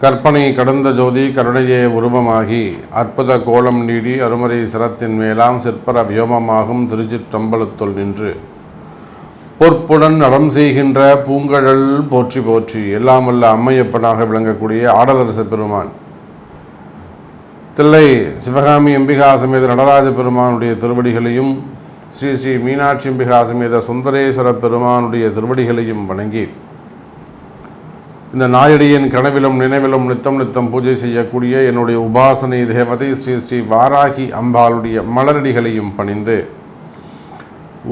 கற்பனை கடந்த ஜோதி கருணையே உருவமாகி அற்புத கோலம் நீடி அருமறை சிரத்தின் மேலாம் சிற்பர வியோமமாகும் திருச்சிற்றம்பலத்துள் நின்று பொற்புடன் நடம் செய்கின்ற பூங்கழல் போற்றி போற்றி எல்லாம் வல்ல அம்மையப்பனாக விளங்கக்கூடிய ஆடலரச பெருமான் தில்லை சிவகாமி அம்பிகா சமேத நடராஜ பெருமானுடைய திருவடிகளையும் ஸ்ரீ ஸ்ரீ மீனாட்சி அம்பிகா சமேத சுந்தரேஸ்வர பெருமானுடைய திருவடிகளையும் வணங்கி இந்த நாயடியின் கனவிலும் நினைவிலும் நித்தம் நித்தம் பூஜை செய்யக்கூடிய என்னுடைய உபாசனை தேவதை ஸ்ரீ ஸ்ரீ வாராகி அம்பாளுடைய மலரடிகளையும் பணிந்து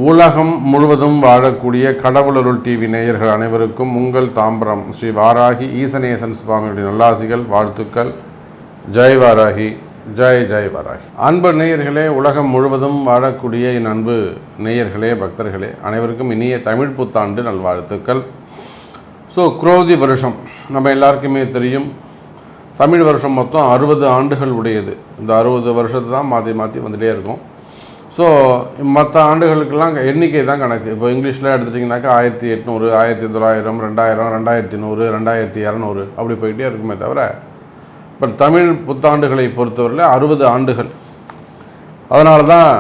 உலகம் முழுவதும் வாழக்கூடிய கடவுளருள் டிவி நேயர்கள் அனைவருக்கும் உங்கள் தாம்பரம் ஸ்ரீ வாராகி ஈசனேசன் சுவாமியுடைய நல்லாசிகள் வாழ்த்துக்கள். ஜெய் வாராகி, ஜெய் ஜெய் வாராகி. அன்பு நேயர்களே, உலகம் முழுவதும் வாழக்கூடிய என் அன்பு நேயர்களே, பக்தர்களே அனைவருக்கும் இனிய தமிழ் புத்தாண்டு நல்வாழ்த்துக்கள். ஸோ குரோதி வருஷம் நம்ம எல்லாருக்குமே தெரியும். தமிழ் வருஷம் மொத்தம் 60 ஆண்டுகள் உடையது. இந்த 60 வருஷத்தை தான் மாற்றி மாற்றி வந்துகிட்டே இருக்கும். ஸோ மற்ற ஆண்டுகளுக்கெல்லாம் எண்ணிக்கை தான் கணக்கு. இப்போ இங்கிலீஷில் எடுத்துட்டிங்கனாக்கா 1800, 1900, 2000, 2100, 2200 அப்படி போயிட்டே இருக்குமே தவிர இப்போ தமிழ் புத்தாண்டுகளை பொறுத்தவரையில் 60 ஆண்டுகள். அதனால தான்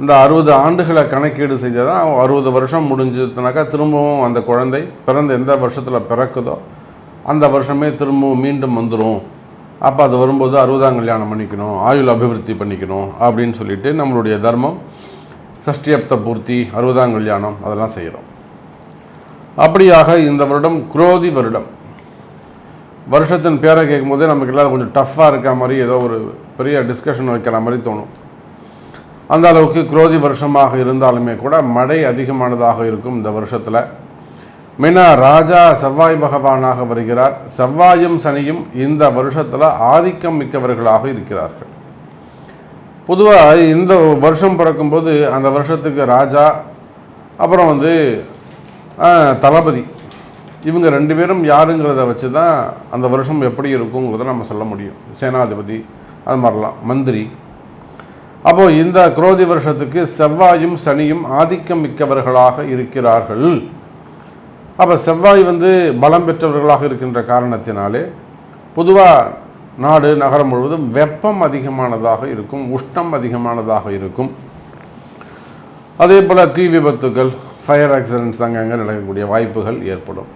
இந்த 60 ஆண்டுகளை கணக்கீடு செய்தால் தான் 60 வருஷம் முடிஞ்சதுனாக்கா திரும்பவும் அந்த குழந்தை பிறந்த எந்த வருஷத்தில் பிறக்குதோ அந்த வருஷமே திரும்பவும் மீண்டும் வந்துடும். அப்போ அது வரும்போது 60ஆம் கல்யாணம் பண்ணிக்கணும், ஆயுள் அபிவிருத்தி பண்ணிக்கணும் அப்படின்னு சொல்லிட்டு நம்மளுடைய தர்மம் சஷ்டியப்த பூர்த்தி, 60ஆம் கல்யாணம் அதெல்லாம் செய்கிறோம். அப்படியாக இந்த வருடம் குரோதி வருடம். வருஷத்தின் பேரை கேட்கும்போதே நமக்கு எல்லாம் கொஞ்சம் டஃப்பாக இருக்க மாதிரி ஏதோ ஒரு பெரிய டிஸ்கஷன் வைக்கிற மாதிரி தோணும். அந்த அளவுக்கு குரோதி வருஷமாக இருந்தாலுமே கூட மழை அதிகமானதாக இருக்கும் இந்த வருஷத்தில். மெயினாக ராஜா செவ்வாய் பகவானாக வருகிறார். செவ்வாயும் சனியும் இந்த வருஷத்தில் ஆதிக்கம் மிக்கவர்களாக இருக்கிறார்கள். பொதுவாக இந்த வருஷம் பிறக்கும்போது அந்த வருஷத்துக்கு ராஜா அப்புறம் தளபதி இவங்க 2 பேரும் யாருங்கிறத வச்சு தான் அந்த வருஷம் எப்படி இருக்குங்கிறத நம்ம சொல்ல முடியும். சேனாதிபதி அது மாதிரிலாம் மந்திரி. அப்போது இந்த குரோதி வருஷத்துக்கு செவ்வாயும் சனியும் ஆதிக்கம் மிக்கவர்களாக இருக்கிறார்கள். அப்போ செவ்வாய் பலம் பெற்றவர்களாக இருக்கின்ற காரணத்தினாலே பொதுவாக நாடு நகரம் முழுவதும் வெப்பம் அதிகமானதாக இருக்கும், உஷ்ணம் அதிகமானதாக இருக்கும். அதே போல் தீ விபத்துகள், ஃபயர் ஆக்சிடென்ட்ஸ் அங்கங்கே நடக்கக்கூடிய வாய்ப்புகள் ஏற்படும்.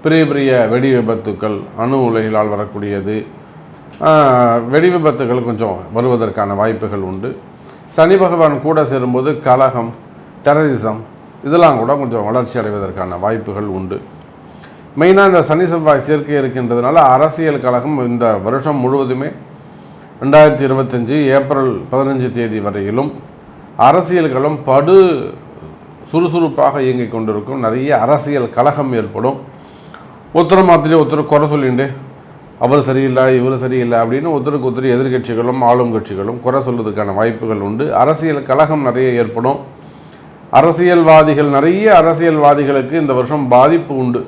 பெரிய பெரிய வெடி விபத்துக்கள், அணு உலைகளால் வரக்கூடியது, வெடி விபத்துகள் கொஞ்சம் வருவதற்கான வாய்ப்புகள் உண்டு. சனி பகவான் கூட சேரும்போது கலகம், டெரரிசம் இதெல்லாம் கூட கொஞ்சம் வளர்ச்சி அடைவதற்கான வாய்ப்புகள் உண்டு. மெயினாக இந்த சனி செவ்வாய் சேர்க்கை இருக்கின்றதுனால அரசியல் கழகம் இந்த வருஷம் முழுவதுமே 2025 ஏப்ரல் 15 வரையிலும் அரசியல்களும் படு சுறுசுறுப்பாக இயங்கிக் கொண்டிருக்கும். நிறைய அரசியல் கழகம் ஏற்படும். ஒருத்தர் மாத்திரை ஒருத்தர் குறை சொல்லிண்டு அவர் சரியில்லை இவர் சரியில்லை அப்படின்னு ஒருத்தருக்கு ஒருத்தர் எதிர்கட்சிகளும் ஆளும் கட்சிகளும் குறை சொல்வதற்கான வாய்ப்புகள் உண்டு. அரசியல் கழகம் நிறைய ஏற்படும். நிறைய அரசியல்வாதிகளுக்கு இந்த வருஷம் பாதிப்பு உண்டு.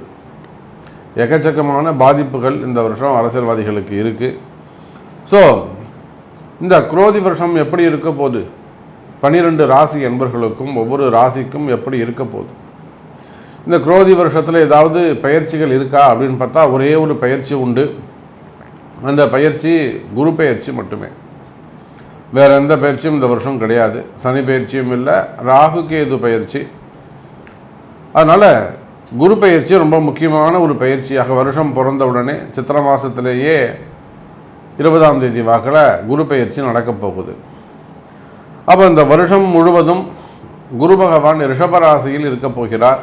எக்கச்சக்கமான பாதிப்புகள் இந்த வருஷம் அரசியல்வாதிகளுக்கு இருக்குது. ஸோ இந்த குரோதி வருஷம் எப்படி இருக்க போகுது, 12 ராசி என்பர்களுக்கும் ஒவ்வொரு ராசிக்கும் எப்படி இருக்க போகுது, இந்த குரோதி வருஷத்தில் ஏதாவது பயிற்சிகள் இருக்கா அப்படின்னு பார்த்தா ஒரே ஒரு பயிற்சி உண்டு. அந்த பயிற்சி குரு பயிற்சி மட்டுமே. வேறு எந்த பயிற்சியும் இந்த வருஷம் கிடையாது. சனி பயிற்சியும் இல்லை, ராகு கேது பயிற்சி. அதனால் குரு பயிற்சி ரொம்ப முக்கியமான ஒரு பயிற்சியாக வருஷம் பிறந்த உடனே சித்திரை மாதத்திலேயே 20ஆம் தேதி வாக்கில் குரு பயிற்சி நடக்கப் போகுது. அப்போ இந்த வருஷம் முழுவதும் குரு பகவான் ரிஷபராசியில் இருக்க போகிறார்.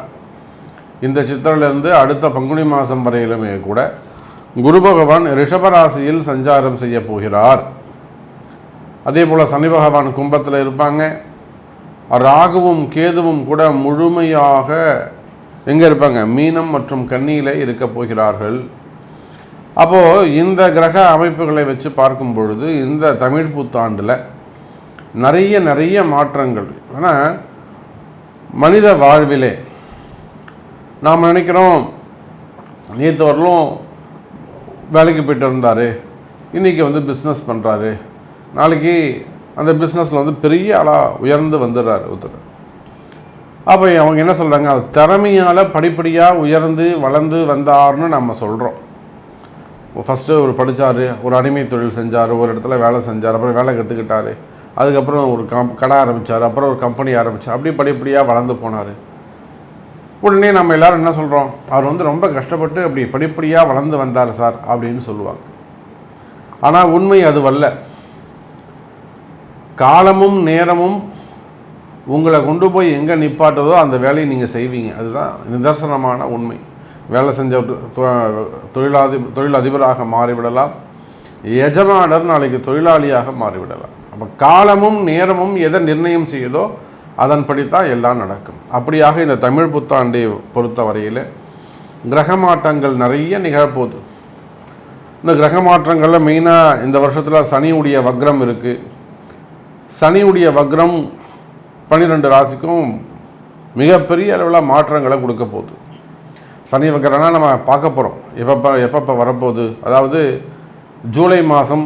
இந்த சித்திரையிலிருந்து அடுத்த பங்குனி மாதம் வரையிலுமே கூட குரு பகவான் ரிஷபராசியில் சஞ்சாரம் செய்ய போகிறார். அதே போல் சனி பகவான் கும்பத்தில் இருப்பாங்க. ராகுவும் கேதுவும் கூட முழுமையாக எங்கே இருப்பாங்க, மீனம் மற்றும் கன்னியிலே இருக்க போகிறார்கள். அப்போது இந்த கிரக அமைப்புகளை வச்சு பார்க்கும் பொழுது இந்த தமிழ் புத்தாண்டில் நிறைய மாற்றங்கள். ஆனால் மனித வாழ்விலே நாம் நினைக்கிறோம் நேற்று வரலும் வேலைக்கு போய்ட்டு இருந்தார், இன்றைக்கி பிஸ்னஸ் பண்ணுறாரு, நாளைக்கு அந்த பிஸ்னஸில் பெரிய ஆளாக உயர்ந்து வந்துடுறாரு ஒருத்தர். அப்போ அவங்க என்ன சொல்கிறாங்க, திறமையால் படிப்படியாக உயர்ந்து வளர்ந்து வந்தார்னு நம்ம சொல்கிறோம். ஃபஸ்ட்டு ஒரு படித்தார், ஒரு அடிமை தொழில் செஞ்சார், ஒரு இடத்துல வேலை செஞ்சார், அப்புறம் வேலை கற்றுக்கிட்டார், அதுக்கப்புறம் ஒரு கடை ஆரம்பித்தார், அப்புறம் ஒரு கம்பெனி ஆரம்பித்தார், அப்படி படிப்படியாக வளர்ந்து போனார். உடனே நம்ம எல்லோரும் என்ன சொல்கிறோம், அவர் ரொம்ப கஷ்டப்பட்டு அப்படி படிப்படியாக வளர்ந்து வந்தார் சார் அப்படின்னு சொல்லுவாங்க. ஆனால் உண்மை அதுவல்ல. காலமும் நேரமும் உங்களை கொண்டு போய் எங்கே நிப்பாட்டுதோ அந்த வேலையை நீங்கள் செய்வீங்க. அதுதான் நிதர்சனமான உண்மை. வேலை செஞ்ச தொழிலதிபராக மாறிவிடலாம், எஜமானர் நாளைக்கு தொழிலாளியாக மாறிவிடலாம். அப்போ காலமும் நேரமும் எதை நிர்ணயம் செய்யுதோ அதன்படித்தான் எல்லாம் நடக்கும். அப்படியாக இந்த தமிழ் புத்தாண்டை பொறுத்த வரையில் கிரக மாற்றங்கள் நிறைய நிகழப்போகுது. இந்த கிரக மாற்றங்களில் மெயினாக இந்த வருஷத்தில் சனியுடைய வக்ரம் இருக்குது. சனியுடைய வக்ரம் 12 ராசிக்கும் மிகப்பெரிய அளவில் மாற்றங்களை கொடுக்க போகுது. சனி வக்ரம்னா நம்ம பார்க்க போகிறோம் எப்பப்போ வரப்போகுது. அதாவது ஜூலை மாதம்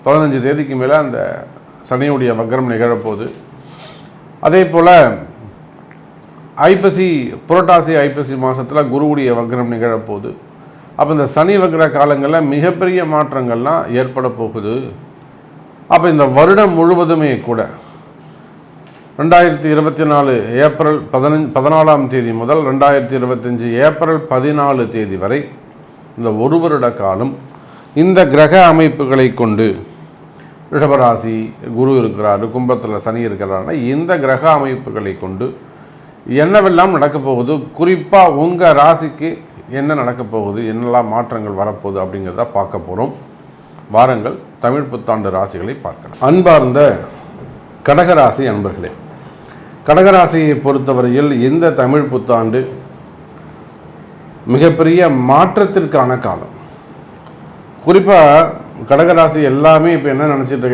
15 தேதிக்கு மேலே அந்த சனியுடைய வக்ரம் நிகழப்போகுது. அதே போல் புரட்டாசி ஐப்பசி மாதத்தில் குருவுடைய வக்ரம் நிகழப்போகுது. அப்போ இந்த சனி வக்ர காலங்களில் மிகப்பெரிய மாற்றங்கள்லாம் ஏற்பட போகுது. அப்போ இந்த வருடம் முழுவதுமே கூட 2024 ஏப்ரல் 14ஆம் தேதி முதல் 2025 ஏப்ரல் 14 தேதி வரை இந்த ஒரு வருட காலம் இந்த கிரக அமைப்புகளை கொண்டு, ரிஷபராசி குரு இருக்கிறாரு, கும்பத்தில் சனி இருக்கிறாருன்னா இந்த கிரக அமைப்புகளை கொண்டு என்னவெல்லாம் நடக்கப் போகுது, குறிப்பாக உங்கள் ராசிக்கு என்ன நடக்கப் போகுது, என்னெல்லாம் மாற்றங்கள் வரப்போகுது அப்படிங்கிறத பார்க்க போகிறோம். வாருங்கள் தமிழ் புத்தாண்டு ராசிகளை பார்க்கலாம். அன்பார்ந்த கடகராசி அன்பர்களே, கடகராசியை பொறுத்தவரையில் இந்த தமிழ் புத்தாண்டு மிகப்பெரிய மாற்றத்திற்கான காலம். குறிப்பாக கடகராசி எல்லாமே இப்போ என்ன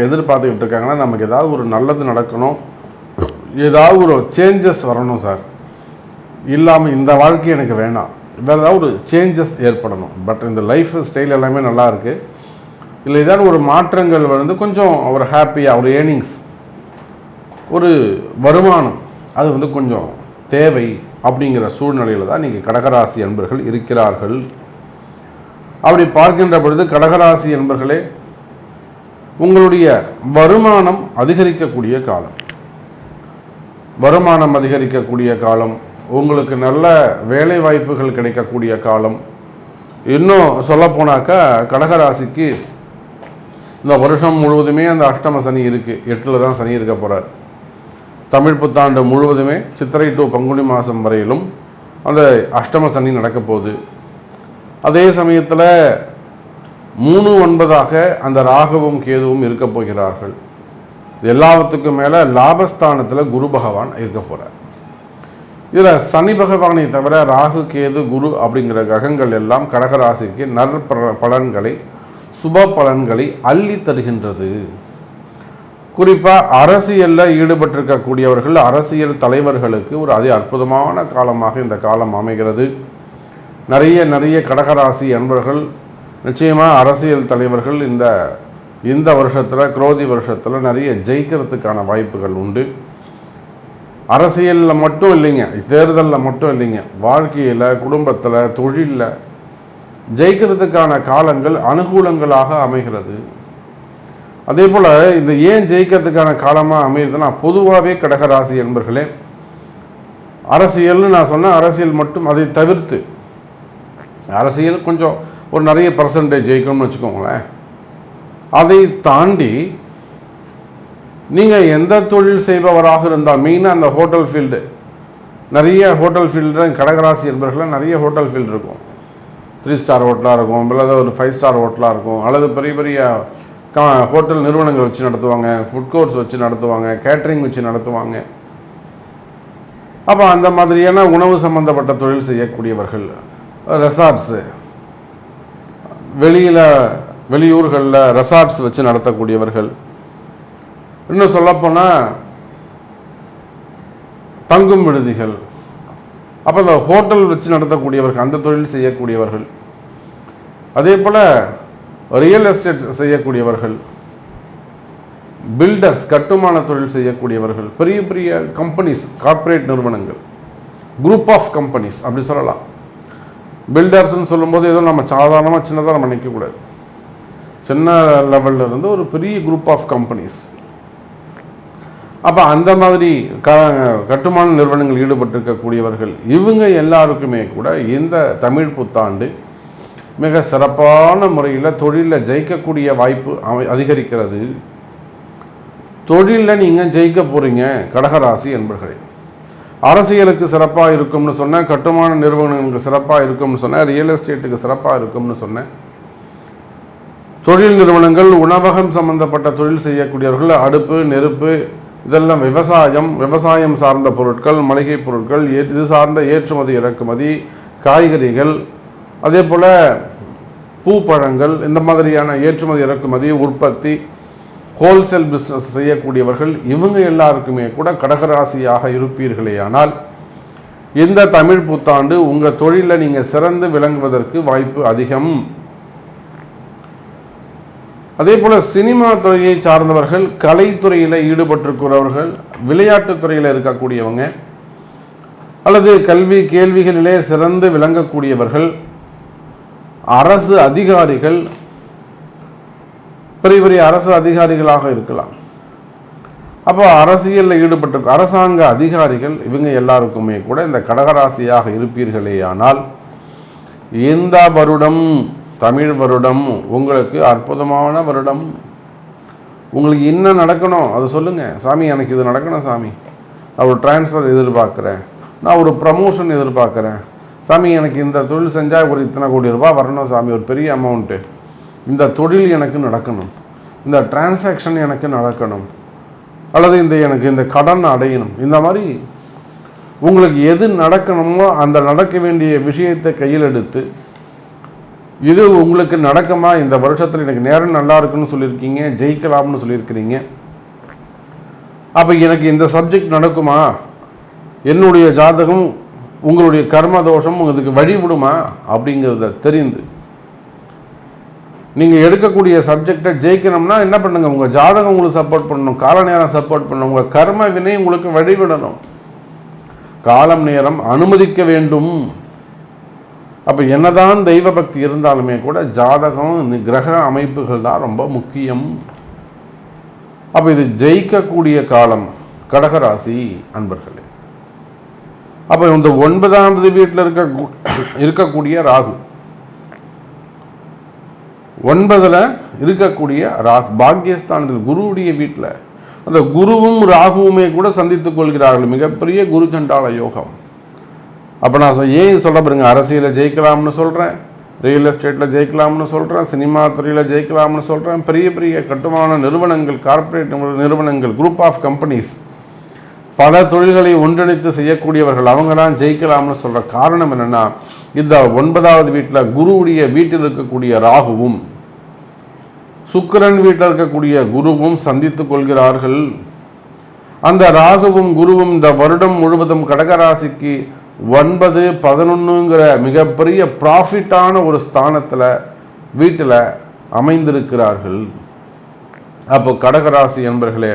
எதிர்பார்த்துக்கிட்டு இருக்காங்கன்னா, நமக்கு ஏதாவது ஒரு நல்லது நடக்கணும், ஏதாவது ஒரு சேஞ்சஸ் வரணும் சார், இல்லாமல் இந்த வாழ்க்கை எனக்கு வேணாம், வேறு ஏதாவது ஒரு சேஞ்சஸ் ஏற்படணும். பட் இந்த லைஃப் ஸ்டைல் எல்லாமே நல்லா இருக்குது, இல்லை ஏதாவது ஒரு மாற்றங்கள் கொஞ்சம் ஒரு ஹாப்பியாக ஒரு ஏர்னிங்ஸ், ஒரு வருமானம் அது கொஞ்சம் தேவை அப்படிங்கிற சூழ்நிலையில் தான் நீங்கள் கடகராசி அன்பர்கள் இருக்கிறார்கள். அப்படி பார்க்கின்ற பொழுது கடகராசி அன்பர்களே, உங்களுடைய வருமானம் அதிகரிக்கக்கூடிய காலம், வருமானம் அதிகரிக்கக்கூடிய காலம், உங்களுக்கு நல்ல வேலை வாய்ப்புகள் கிடைக்கக்கூடிய காலம். இன்னும் சொல்லப்போனாக்கா கடகராசிக்கு இந்த வருஷம் முழுவதுமே அந்த அஷ்டம சனி இருக்குது, 8ல் தான் சனி இருக்க போகிறார். தமிழ் புத்தாண்டு முழுவதுமே சித்திரை டு பங்குனி மாதம் வரையிலும் அந்த அஷ்டம சனி நடக்க போகுது. அதே சமயத்தில் 3-9 அந்த ராகுவும் கேதுவும் இருக்க போகிறார்கள். எல்லாத்துக்கும் மேலே லாபஸ்தானத்தில் குரு பகவான் இருக்க போகிறார். இதில் சனி பகவானை தவிர ராகு கேது குரு அப்படிங்கிற கிரகங்கள் எல்லாம் கடகராசிக்கு நற்பலன்களை சுப பலன்களை அள்ளி தருகின்றது. குறிப்பாக அரசியலில் ஈடுபட்டிருக்கக்கூடியவர்கள், அரசியல் தலைவர்களுக்கு ஒரு அற்புதமான காலமாக இந்த காலம் அமைகிறது. நிறைய கடகராசி அன்பர்கள் நிச்சயமாக அரசியல் தலைவர்கள் இந்த வருஷத்தில் குரோதி வருஷத்தில் நிறைய ஜெயிக்கிறதுக்கான வாய்ப்புகள் உண்டு. அரசியலில் மட்டும் இல்லைங்க, தேர்தலில் மட்டும் இல்லைங்க, வாழ்க்கையில், குடும்பத்தில், தொழிலில் ஜெயிக்கிறதுக்கான காலங்கள் அனுகூலங்களாக அமைகிறது. அதே போல் இந்த ஏன் ஜெயிக்கிறதுக்கான காலமாக அமையுதுன்னா, பொதுவாகவே கடகராசி என்பர்களே, அரசியல்னு நான் சொன்னேன், அரசியல் மட்டும் அதை தவிர்த்து அரசியல் கொஞ்சம் ஒரு நிறைய பர்சன்டேஜ் ஜெயிக்கணும்னு வச்சுக்கோங்களேன். அதை தாண்டி நீங்கள் எந்த தொழில் செய்பவராக இருந்தால், மெயினாக அந்த ஹோட்டல் ஃபீல்டு, நிறைய ஹோட்டல் ஃபீல்டு கடகராசி என்பவர்கள் நிறைய ஹோட்டல் ஃபீல்டு இருக்கும். 3 ஸ்டார் ஹோட்டலாக இருக்கும், அல்லது ஒரு 5 ஸ்டார் ஹோட்டலாக இருக்கும், அல்லது பெரிய பெரிய ஹோட்டல் நிறுவனங்கள் வச்சு நடத்துவாங்க, ஃபுட் கோர்ட்ஸ் வச்சு நடத்துவாங்க, கேட்ரிங் வச்சு நடத்துவாங்க. அப்போ அந்த மாதிரியான உணவு சம்பந்தப்பட்ட தொழில் செய்யக்கூடியவர்கள், ரெசார்ட்ஸு, வெளியூர்களில் ரெசார்ட்ஸ் வச்சு நடத்தக்கூடியவர்கள், இன்னும் சொல்லப்போனால் தங்கும் விடுதிகள், அப்போ இந்த ஹோட்டல் வச்சு நடத்தக்கூடியவர்கள், அந்த தொழில் செய்யக்கூடியவர்கள், அதே போல் ரியல் எஸ்டேட் செய்யக்கூடியவர்கள், பில்டர்ஸ், கட்டுமான தொழில் செய்யக்கூடியவர்கள், பெரிய பெரிய கம்பெனிஸ், கார்ப்பரேட் நிறுவனங்கள், குரூப் ஆஃப் கம்பெனிஸ் அப்படி சொல்லலாம். பில்டர்ஸ்ன்னு சொல்லும்போது ஏதோ நம்ம சாதாரணமாக சின்னதாக நம்ம நிற்கக்கூடாது. சின்ன லெவலில் இருந்து ஒரு பெரிய குரூப் ஆஃப் கம்பெனிஸ். அப்போ அந்த மாதிரி கட்டுமான நிறுவனங்கள் ஈடுபட்டிருக்கக்கூடியவர்கள் இவங்க எல்லாருக்குமே கூட இந்த தமிழ் புத்தாண்டு மிக சிறப்பான முறையில் தொழிலில் ஜெயிக்கக்கூடிய வாய்ப்பு அதிகரிக்கிறது. தொழிலில் நீங்கள் ஜெயிக்க போகிறீங்க கடகராசி என்பர்களே. அரசியலுக்கு சிறப்பாக இருக்கும்னு சொன்னேன், கட்டுமான நிறுவனங்களுக்கு சிறப்பாக இருக்கும்னு சொன்னேன், ரியல் எஸ்டேட்டுக்கு சிறப்பாக இருக்கும்னு சொன்னேன். தொழில் நிறுவனங்கள், உணவகம் சம்பந்தப்பட்ட தொழில் செய்யக்கூடியவர்கள், அடுப்பு நெருப்பு இதெல்லாம் விவசாயம் சார்ந்த பொருட்கள், மளிகை பொருட்கள், இது சார்ந்த ஏற்றுமதி இறக்குமதி, காய்கறிகள், அதே போல் பூப்பழங்கள், இந்த மாதிரியான ஏற்றுமதி இறக்குமதி உற்பத்தி, ஹோல்சேல் பிஸ்னஸ் செய்யக்கூடியவர்கள் இவங்க எல்லாருக்குமே கூட கடகராசியாக இருப்பீர்களேயானால் இந்த தமிழ் புத்தாண்டு உங்கள் தொழிலில் நீங்கள் சிறந்து விளங்குவதற்கு வாய்ப்பு அதிகம். அதே போல் சினிமா துறையை சார்ந்தவர்கள், கலைத்துறையில் ஈடுபட்டிருக்கிறவர்கள், விளையாட்டுத்துறையில் இருக்கக்கூடியவங்க, அல்லது கல்வி கேள்விகளிலே சிறந்து விளங்கக்கூடியவர்கள், அரசு அதிகாரிகள், பெரிய பெரிய அரசு அதிகாரிகளாக இருக்கலாம். அப்போ அரசியலில் ஈடுபட்டிருக்க அரசாங்க அதிகாரிகள் இவங்க எல்லாருக்குமே கூட இந்த கடகராசியாக இருப்பீர்களேயானால் இந்த வருடம் தமிழ் வருடம் உங்களுக்கு அற்புதமான வருடம். உங்களுக்கு என்ன நடக்கணும் அது சொல்லுங்கள். சாமி எனக்கு இது நடக்கணும் சாமி, நான் ஒரு டிரான்ஸ்ஃபர் எதிர்பார்க்குறேன், நான் ஒரு ப்ரமோஷன் எதிர்பார்க்குறேன் சாமி, எனக்கு இந்த தொழில் செஞ்சால் ஒரு இத்தனை கோடி ரூபாய் வரணும் சாமி, ஒரு பெரிய அமௌண்ட்டு, இந்த தொழில் எனக்கு நடக்கணும், இந்த டிரான்சாக்ஷன் எனக்கு நடக்கணும், அல்லது எனக்கு இந்த கடன் அடையணும். இந்த மாதிரி உங்களுக்கு எது நடக்கணுமோ அந்த நடக்க வேண்டிய விஷயத்தை கையில் எடுத்து இது உங்களுக்கு நடக்குமா, இந்த வருஷத்தில் எனக்கு நேரம் நல்லா இருக்குன்னு சொல்லியிருக்கீங்க, ஜெயிக்கலாம்னு சொல்லியிருக்கிறீங்க. அப்போ எனக்கு இந்த சப்ஜெக்ட் நடக்குமா, என்னுடைய ஜாதகம் உங்களுடைய கர்ம தோஷம் உங்களுக்கு வழிவிடுமா அப்படிங்கிறத தெரிந்து நீங்கள் எடுக்கக்கூடிய சப்ஜெக்டை ஜெயிக்கணும்னா என்ன பண்ணுங்க, உங்கள் ஜாதகம் உங்களுக்கு சப்போர்ட் பண்ணணும், கால நேரம் சப்போர்ட் பண்ணணும், உங்கள் கர்ம வினை உங்களுக்கு வழிவிடணும், காலம் நேரம் அனுமதிக்க வேண்டும். அப்போ என்னதான் தெய்வ பக்தி இருந்தாலுமே கூட ஜாதகம் கிரக அமைப்புகள் தான் ரொம்ப முக்கியம். அப்போ இது ஜெயிக்கக்கூடிய காலம் கடகராசி அன்பர்களே. அப்போ இந்த 9வது வீட்டில் இருக்கக்கூடிய ராகு, 9ல் இருக்கக்கூடிய ராகு பாக்கியஸ்தானத்தில் குருவுடைய வீட்டில், அந்த குருவும் ராகுவுமே கூட சந்தித்துக் கொள்கிறார்கள். மிகப்பெரிய குரு சண்டால யோகம். அப்போ நான் ஏன் சொல்ல பாருங்க, அரசியலில் ஜெயிக்கலாம்னு சொல்கிறேன், ரியல் எஸ்டேட்டில் ஜெயிக்கலாம்னு சொல்கிறேன், சினிமா துறையில் ஜெயிக்கலாம்னு சொல்கிறேன், பெரிய பெரிய கட்டுமான நிறுவனங்கள், கார்ப்பரேட் நிறுவனங்கள், குரூப் ஆஃப் கம்பெனிஸ், பல தொழில்களை ஒன்றிணைத்து செய்யக்கூடியவர்கள் அவங்களாம் ஜெயிக்கலாம்னு சொல்கிற காரணம் என்னென்னா, இந்த 9வது வீட்டில் குருவுடைய வீட்டில் இருக்கக்கூடிய ராகுவும் சுக்கிரன் வீட்டில் இருக்கக்கூடிய குருவும் சந்தித்து கொள்கிறார்கள். அந்த ராகுவும் குருவும் இந்த வருடம் முழுவதும் கடகராசிக்கு 9, 11ங்கிற மிகப்பெரிய ப்ராஃபிட்டான ஒரு ஸ்தானத்தில் வீட்டில் அமைந்திருக்கிறார்கள். அப்போ கடகராசி என்பர்களே,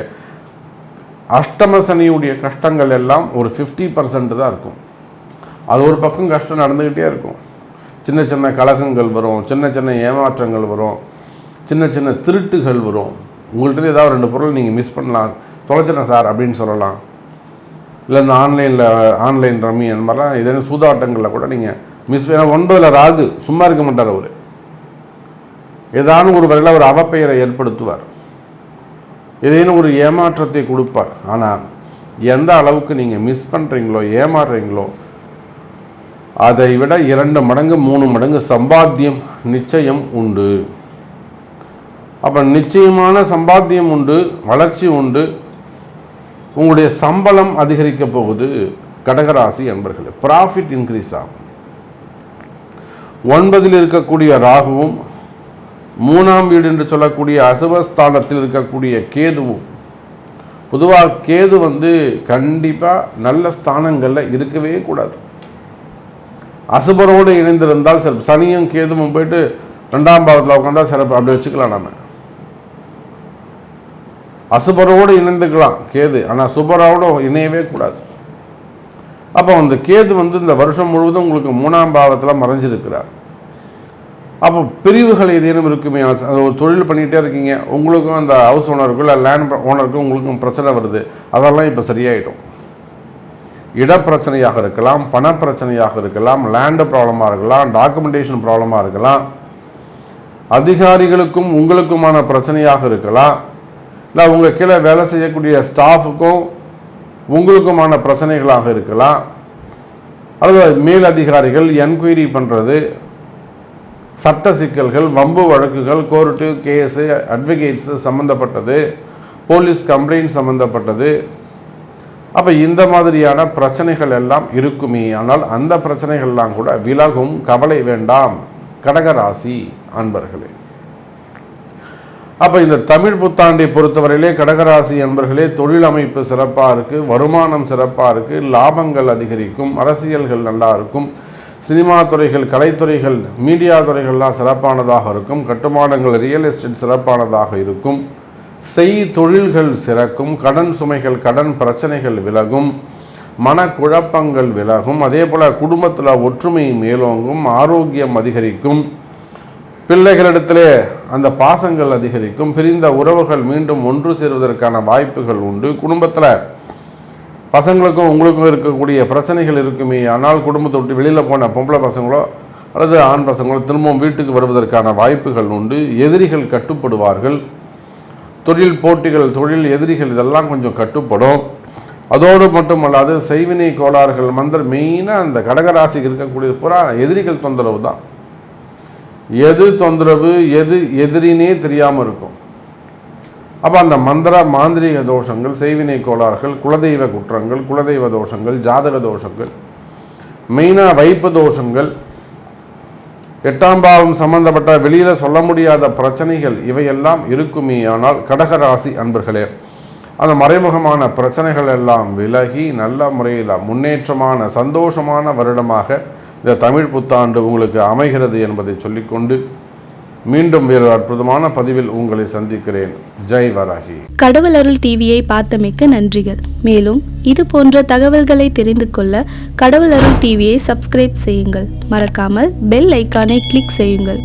அஷ்டம சனியுடைய கஷ்டங்கள் எல்லாம் ஒரு 50% தான் இருக்கும். அது ஒரு பக்கம் கஷ்டம் நடந்துக்கிட்டே இருக்கும். சின்ன சின்ன கலகங்கள் வரும், சின்ன சின்ன ஏமாற்றங்கள் வரும், சின்ன சின்ன திருட்டுகள் வரும். உங்கள்கிட்ட ஏதாவது 2 பொருள் நீங்கள் மிஸ் பண்ணலாம், தொலைச்சிட்டேன் சார் அப்படின்னு சொல்லலாம். இல்லை இந்த ஆன்லைன் ரம்மி அந்த மாதிரிலாம் இதே சூதாட்டங்களில் கூட நீங்கள் மிஸ் பண்ண. 9ல் ராகு சும்மா இருக்க மாட்டார். அவர் ஏதானும் ஒரு வரையில் ஒரு அவப்பெயரை ஏற்படுத்துவார், ஏதேனும் ஒரு ஏமாற்றத்தை கொடுப்பார். ஆனால் எந்த அளவுக்கு நீங்கள் மிஸ் பண்ணுறீங்களோ, ஏமாறுறீங்களோ, அதை விட 2 மடங்கு 3 மடங்கு சம்பாத்தியம் நிச்சயம் உண்டு. அப்போ நிச்சயமான சம்பாத்தியம் உண்டு, வளர்ச்சி உண்டு, உங்களுடைய சம்பளம் அதிகரிக்க போகுது கடகராசி என்பர்களே. ப்ராஃபிட் இன்க்ரீஸ் ஆகும். 9ல் இருக்கக்கூடிய ராகுவும் 3ஆம் வீடு என்று சொல்லக்கூடிய அசுபஸ்தானத்தில் இருக்கக்கூடிய கேதுவும், பொதுவாக கேது கண்டிப்பாக நல்ல ஸ்தானங்களில் இருக்கவே கூடாது. அசுபரோடு இணைந்திருந்தால் சிறப்பு. சனியும் கேதுவும் போயிட்டு 2ஆம் பாவத்தில் உட்காந்தா சிறப்பு, அப்படி வச்சுக்கலாம். நம்ம அசுபரோடு இணைந்துக்கலாம் கேது, ஆனால் சுபரோடு இணையவே கூடாது. அப்போ அந்த கேது இந்த வருஷம் முழுவதும் உங்களுக்கு 3ஆம் பாவத்தில் மறைஞ்சிருக்கிறார். அப்போ பிரிவுகள் ஏதேனும் இருக்குமே, ஒரு தொழில் பண்ணிகிட்டே இருக்கீங்க, உங்களுக்கும் அந்த ஹவுஸ் ஓனருக்கும் இல்லை லேண்ட் ஓனருக்கும் உங்களுக்கும் பிரச்சனை வருது, அதெல்லாம் இப்போ சரியாயிடும். இடப்பிரச்சனையாக இருக்கலாம், பணப்பிரச்சனையாக இருக்கலாம், லேண்டு ப்ராப்ளமாக இருக்கலாம், டாக்குமெண்டேஷன் ப்ராப்ளமாக இருக்கலாம், அதிகாரிகளுக்கும் உங்களுக்குமான பிரச்சனையாக இருக்கலாம், இல்லை உங்கள் கீழே வேலை செய்யக்கூடிய ஸ்டாஃபுக்கும் உங்களுக்குமான பிரச்சனைகளாக இருக்கலாம், அல்லது மேல் அதிகாரிகள் என்கொயரி பண்ணுறது, சட்ட சிக்கல்கள், வம்பு வழக்குகள், கோர்ட்டு கேஸு, அட்வொகேட்ஸு சம்மந்தப்பட்டது, போலீஸ் கம்ப்ளைண்ட் சம்மந்தப்பட்டது. அப்போ இந்த மாதிரியான பிரச்சனைகள் எல்லாம் இருக்குமே, ஆனால் அந்த பிரச்சனைகள்லாம் கூட விலகும். கவலை வேண்டாம் கடகராசி அன்பர்களே. அப்போ இந்த தமிழ் புத்தாண்டை பொறுத்தவரையிலே கடகராசி அன்பர்களே, தொழில் அமைப்பு சிறப்பாக இருக்குது, வருமானம் சிறப்பாக இருக்குது, லாபங்கள் அதிகரிக்கும், அரசியல்கள் நல்லா இருக்கும், சினிமா துறைகள், கலைத்துறைகள், மீடியா துறைகள்லாம் சிறப்பானதாக இருக்கும், கட்டுமானங்கள், ரியல் எஸ்டேட் சிறப்பானதாக இருக்கும், தொழில்கள் சிறக்கும், கடன் சுமைகள், கடன் பிரச்சனைகள் விலகும், மனக்குழப்பங்கள் விலகும், அதே போல் குடும்பத்தில் ஒற்றுமை மேலோங்கும், ஆரோக்கியம் அதிகரிக்கும், பிள்ளைகளிடத்திலே அந்த பாசங்கள் அதிகரிக்கும், பிரிந்த உறவுகள் மீண்டும் ஒன்று சேருவதற்கான வாய்ப்புகள் உண்டு. குடும்பத்தில் பசங்களுக்கும் உங்களுக்கும் இருக்கக்கூடிய பிரச்சனைகள் இருக்குமே, ஆனால் குடும்பத்தை விட்டு வெளியில் போன பொம்பளை பசங்களோ அல்லது ஆண் பசங்களோ திரும்பவும் வீட்டுக்கு வருவதற்கான வாய்ப்புகள் உண்டு. எதிரிகள் கட்டுப்படுவார்கள். தொழில் போட்டிகள், தொழில் எதிரிகள் இதெல்லாம் கொஞ்சம் கட்டுப்படும். அதோடு மட்டுமல்லாது செய்வினை கோளாறுகள் மெயினாக அந்த கடகராசிக்கு இருக்கக்கூடிய புறா எதிரிகள் தொந்தரவு தான். எது தொந்தரவு, எது எதிரினே தெரியாமல் இருக்கும். அப்போ அந்த மாந்திரீக தோஷங்கள், செய்வினை கோளாறுகள், குலதெய்வ குற்றங்கள், குலதெய்வ தோஷங்கள், ஜாதக தோஷங்கள், மெயினாக வைப்பு தோஷங்கள், 8ஆம் பாவம் சம்பந்தப்பட்ட வெளியில் சொல்ல முடியாத பிரச்சனைகள் இவையெல்லாம் இருக்குமே. ஆனால் கடகராசி அன்பர்களே, அந்த மறைமுகமான பிரச்சனைகள் எல்லாம் விலகி நல்ல முறையில் முன்னேற்றமான சந்தோஷமான வருடமாக இந்த தமிழ் புத்தாண்டு உங்களுக்கு அமைகிறது என்பதை சொல்லிக்கொண்டு மீண்டும் வேறு அற்புதமான பதிவில் உங்களை சந்திக்கிறேன். ஜெய் வராகி. கடவுள் அருள் டிவியை பார்த்தமைக்கு நன்றிகள். மேலும் இது போன்ற தகவல்களை தெரிந்து கொள்ள கடவுள் அருள் டிவியை சப்ஸ்கிரைப் செய்யுங்கள். மறக்காமல் பெல் ஐக்கானை கிளிக் செய்யுங்கள்.